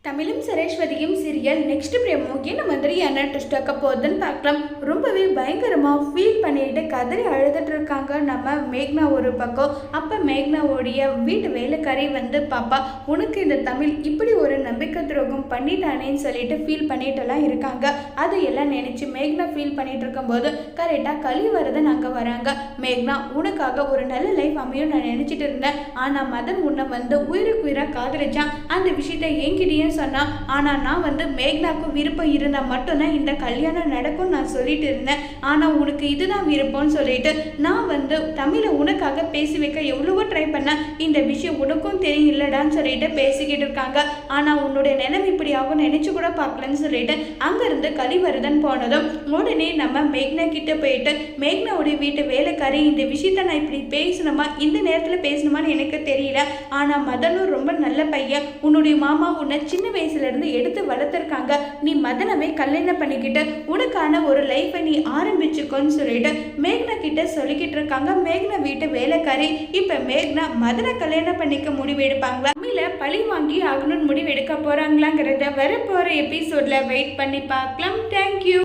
தமிழும் சரஸ்வதியும் serial next பிரேமோ என்ன மாதிரியான ட்விஸ்ட் ஆக்க போகுதுன்னு பார்க்கலாம். ரொம்பவே பயங்கரமாக ஃபீல் பண்ணிட்டு கதறி அழுதுட்டு இருக்காங்க நம்ம மேக்னா ஒரு பக்கம். அப்போ மேக்னாவோடைய வீட்டு வேலைக்காரி வந்து பாப்பா உனக்கு இந்த தமிழ் இப்படி ஒரு நம்பிக்கை துரோகம் பண்ணிட்டானேன்னு சொல்லிட்டு ஃபீல் பண்ணிட்டுலாம் இருக்காங்க. அதையெல்லாம் நினச்சி மேக்னா ஃபீல் பண்ணிட்டு இருக்கும்போது கரெக்டாக கலிவரதன் அங்கே வராங்க. மேக்னா உனக்காக ஒரு நல்ல லைஃப் அமையும் நான் நினச்சிட்டு இருந்தேன். ஆனால் மதன் உன்னை வந்து உயிருக்கு உயிராக காதலிச்சான். அந்த விஷயத்தை என்கிட்டயும் சொன்னா. ஆனா நான் வந்து மேக்னாக்கும் விருப்பம் இருந்தா மட்டும்தான் இந்த கல்யாணம் நடக்கும் நான் சொல்லிட்டு இருந்தேன். ஆனா உனக்கு இதுதான் விருப்பம்னு சொல்லிட்டு நான் வந்து தமிழை உனக்காக பேசி வைக்க எவ்வளவோ ட்ரை பண்ண. இந்த விஷயம் உனக்கும் தெரியலடான்னு சொல்லிட்டு பேசிக்கிட்டு இருக்காங்க. ஆனா உன்னுடைய நிலைமை இப்படி ஆகும் நினைச்சு கூட பார்க்கலன்னு சொல்லிட்டு அங்கிருந்து கலிவரதன் போனதும் உடனே நம்ம மேக்னா கிட்ட போயிட்டு மேக்னாவுடைய வீட்டு வேலைக்காரி இந்த விஷயத்த நான் இப்படி பேசணுமா இந்த நேரத்துல பேசணுமான்னு எனக்கு தெரியல. ஆனா மதனும் ரொம்ப நல்ல பையன். உன்னுடைய மாமா உன்னை சின்ன வயசுல இருந்து எடுத்து வளர்த்துருக்காங்க. நீ மதனவே கல்யாணம் பண்ணிக்கிட்டு உனக்கான ஒரு லைஃபை நீ ஆரம்பிச்சுக்கோன்னு சொல்லிட்டு மேக்னா கிட்ட சொல்லிக்கிட்டு இருக்காங்க. மேக்னா வீட்டு வேலைக்காரி. இப்ப மேக்னா மதனை கல்யாணம் பண்ணிக்க முடிவு எடுப்பாங்களா இல்ல பழி வாங்கி ஆகணும்னு முடிவு எடுக்க போறாங்களாங்கிறத வரப்போற எபிசோட்ல வெயிட் பண்ணி பார்க்கலாம். தேங்க்யூ.